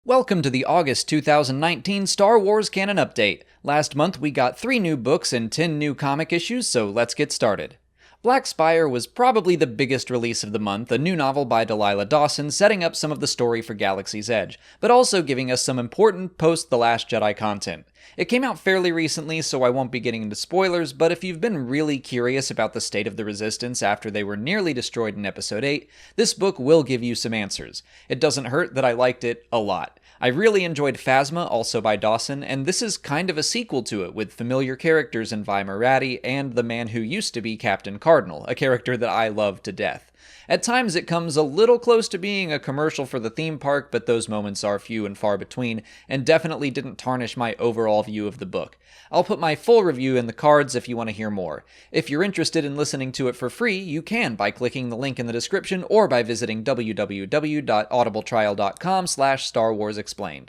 Welcome to the August 2019 Star Wars Canon Update. Last month we got 3 new books and 10 new comic issues, so let's get started. Black Spire was probably the biggest release of the month, a new novel by Delilah Dawson setting up some of the story for Galaxy's Edge, but also giving us some important post-The Last Jedi content. It came out fairly recently, so I won't be getting into spoilers, but if you've been really curious about the state of the Resistance after they were nearly destroyed in Episode 8, this book will give you some answers. It doesn't hurt that I liked it a lot. I really enjoyed Phasma, also by Dawson, and this is kind of a sequel to it, with familiar characters in Vi Moradi and the man who used to be Captain Cardinal, a character that I love to death. At times it comes a little close to being a commercial for the theme park, but those moments are few and far between, and definitely didn't tarnish my overall view of the book. I'll put my full review in the cards if you want to hear more. If you're interested in listening to it for free, you can by clicking the link in the description or by visiting www.audibletrial.com/StarWarsExplained.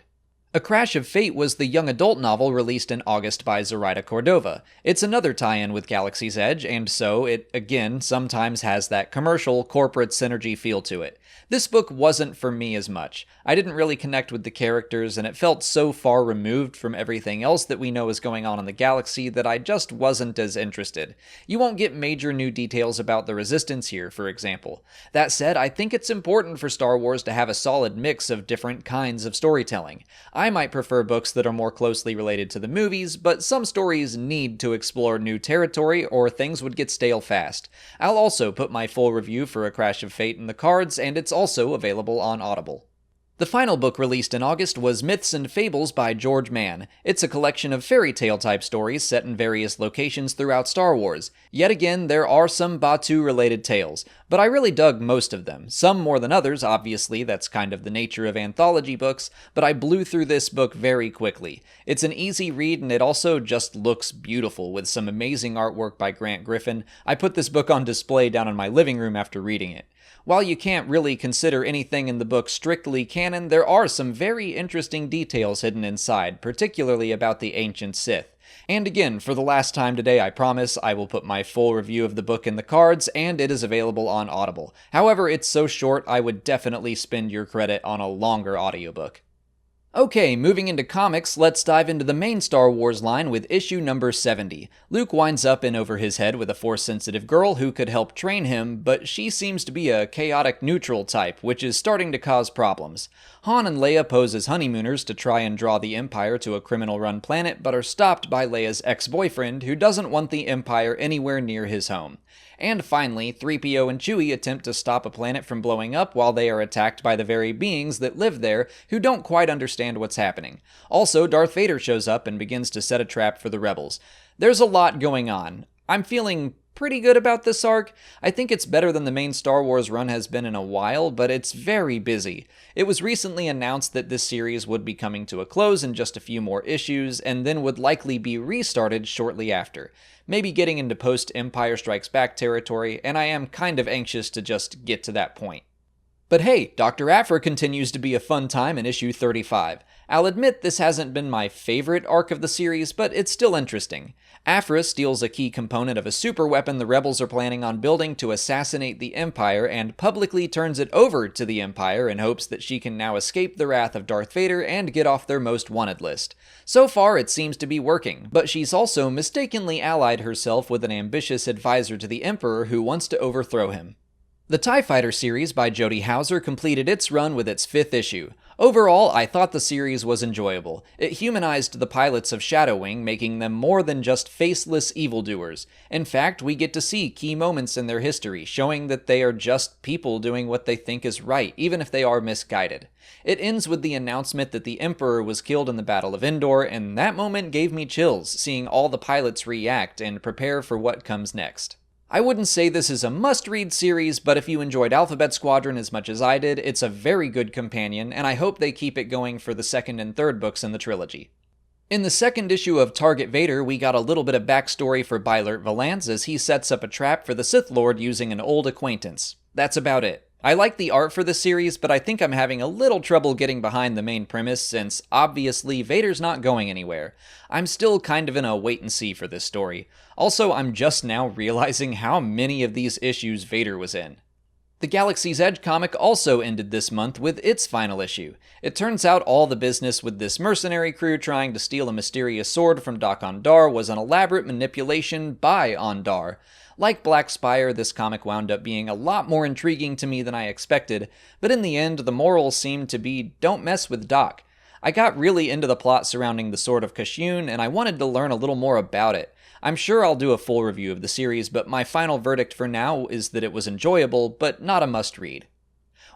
A Crash of Fate was the young adult novel released in August by Zoraida Cordova. It's another tie-in with Galaxy's Edge, and so it, again, sometimes has that commercial, corporate synergy feel to it. This book wasn't for me as much. I didn't really connect with the characters, and it felt so far removed from everything else that we know is going on in the galaxy that I just wasn't as interested. You won't get major new details about the Resistance here, for example. That said, I think it's important for Star Wars to have a solid mix of different kinds of storytelling. I might prefer books that are more closely related to the movies, but some stories need to explore new territory or things would get stale fast. I'll also put my full review for A Crash of Fate in the cards, and it's also available on Audible. The final book released in August was Myths and Fables by George Mann. It's a collection of fairy tale type stories set in various locations throughout Star Wars. Yet again, there are some Batuu-related tales, but I really dug most of them. Some more than others, obviously, that's kind of the nature of anthology books, but I blew through this book very quickly. It's an easy read and it also just looks beautiful with some amazing artwork by Grant Griffin. I put this book on display down in my living room after reading it. While you can't really consider anything in the book strictly canon, there are some very interesting details hidden inside, particularly about the ancient Sith. And again, for the last time today, I promise, I will put my full review of the book in the cards, and it is available on Audible. However, it's so short, I would definitely spend your credit on a longer audiobook. Okay, moving into comics, let's dive into the main Star Wars line with issue number 70. Luke winds up in over his head with a Force-sensitive girl who could help train him, but she seems to be a chaotic neutral type, which is starting to cause problems. Han and Leia pose as honeymooners to try and draw the Empire to a criminal-run planet, but are stopped by Leia's ex-boyfriend, who doesn't want the Empire anywhere near his home. And finally, 3PO and Chewie attempt to stop a planet from blowing up while they are attacked by the very beings that live there who don't quite understand what's happening. Also, Darth Vader shows up and begins to set a trap for the rebels. There's a lot going on. I'm feeling pretty good about this arc. I think it's better than the main Star Wars run has been in a while, but it's very busy. It was recently announced that this series would be coming to a close in just a few more issues, and then would likely be restarted shortly after. Maybe getting into post-Empire Strikes Back territory, and I am kind of anxious to just get to that point. But hey, Dr. Aphra continues to be a fun time in issue 35. I'll admit this hasn't been my favorite arc of the series, but it's still interesting. Aphra steals a key component of a superweapon the rebels are planning on building to assassinate the Empire and publicly turns it over to the Empire in hopes that she can now escape the wrath of Darth Vader and get off their most wanted list. So far it seems to be working, but she's also mistakenly allied herself with an ambitious advisor to the Emperor who wants to overthrow him. The TIE Fighter series by Jody Houser completed its run with its 5th issue. Overall, I thought the series was enjoyable. It humanized the pilots of Shadow Wing, making them more than just faceless evildoers. In fact, we get to see key moments in their history, showing that they are just people doing what they think is right, even if they are misguided. It ends with the announcement that the Emperor was killed in the Battle of Endor, and that moment gave me chills, seeing all the pilots react and prepare for what comes next. I wouldn't say this is a must-read series, but if you enjoyed Alphabet Squadron as much as I did, it's a very good companion, and I hope they keep it going for the second and third books in the trilogy. In the second issue of Target Vader, we got a little bit of backstory for Bylert Valance as he sets up a trap for the Sith Lord using an old acquaintance. That's about it. I like the art for this series, but I think I'm having a little trouble getting behind the main premise since, obviously, Vader's not going anywhere. I'm still kind of in a wait-and-see for this story. Also, I'm just now realizing how many of these issues Vader was in. The Galaxy's Edge comic also ended this month with its final issue. It turns out all the business with this mercenary crew trying to steal a mysterious sword from Dok-Ondar was an elaborate manipulation by Ondar. Like Black Spire, this comic wound up being a lot more intriguing to me than I expected, but in the end, the moral seemed to be don't mess with Dok. I got really into the plot surrounding the Sword of Kashun, and I wanted to learn a little more about it. I'm sure I'll do a full review of the series, but my final verdict for now is that it was enjoyable, but not a must-read.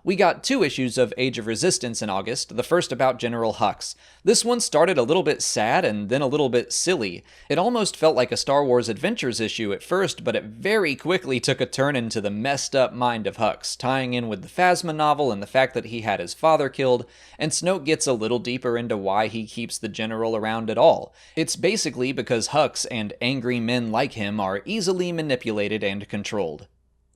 We got 2 issues of Age of Resistance in August, the first about General Hux. This one started a little bit sad and then a little bit silly. It almost felt like a Star Wars Adventures issue at first, but it very quickly took a turn into the messed up mind of Hux, tying in with the Phasma novel and the fact that he had his father killed, and Snoke gets a little deeper into why he keeps the general around at all. It's basically because Hux and angry men like him are easily manipulated and controlled.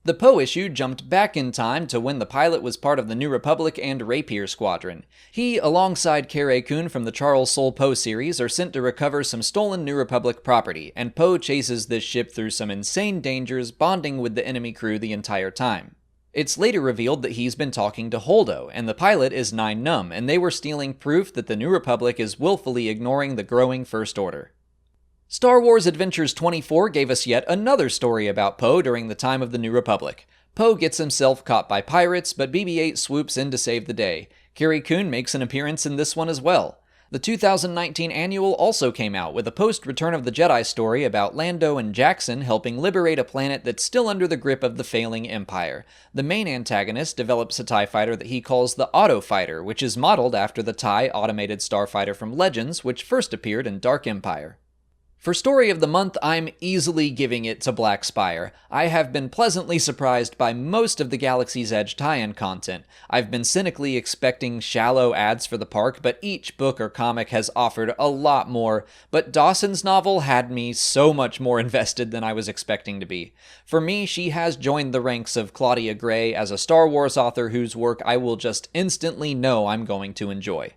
The Poe issue jumped back in time to when the pilot was part of the New Republic and Rapier Squadron. He, alongside Carré Kun from the Charles Soule Poe series, are sent to recover some stolen New Republic property, and Poe chases this ship through some insane dangers, bonding with the enemy crew the entire time. It's later revealed that he's been talking to Holdo, and the pilot is Nien Nunb, and they were stealing proof that the New Republic is willfully ignoring the growing First Order. Star Wars Adventures 24 gave us yet another story about Poe during the time of the New Republic. Poe gets himself caught by pirates, but BB-8 swoops in to save the day. Carré Kun makes an appearance in this one as well. The 2019 annual also came out with a post-Return of the Jedi story about Lando and Jackson helping liberate a planet that's still under the grip of the failing Empire. The main antagonist develops a TIE fighter that he calls the Auto Fighter, which is modeled after the TIE automated starfighter from Legends, which first appeared in Dark Empire. For Story of the Month, I'm easily giving it to Black Spire. I have been pleasantly surprised by most of the Galaxy's Edge tie-in content. I've been cynically expecting shallow ads for the park, but each book or comic has offered a lot more. But Dawson's novel had me so much more invested than I was expecting to be. For me, she has joined the ranks of Claudia Gray as a Star Wars author whose work I will just instantly know I'm going to enjoy.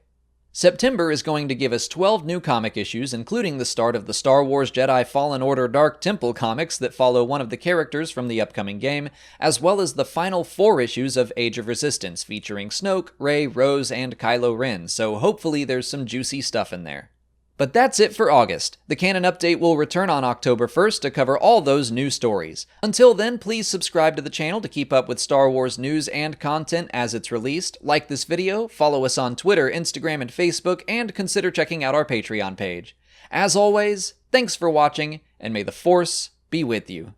September is going to give us 12 new comic issues, including the start of the Star Wars Jedi Fallen Order Dark Temple comics that follow one of the characters from the upcoming game, as well as the final 4 issues of Age of Resistance featuring Snoke, Rey, Rose, and Kylo Ren, so hopefully there's some juicy stuff in there. But that's it for August. The Canon Update will return on October 1st to cover all those new stories. Until then, please subscribe to the channel to keep up with Star Wars news and content as it's released, like this video, follow us on Twitter, Instagram, and Facebook, and consider checking out our Patreon page. As always, thanks for watching, and may the Force be with you.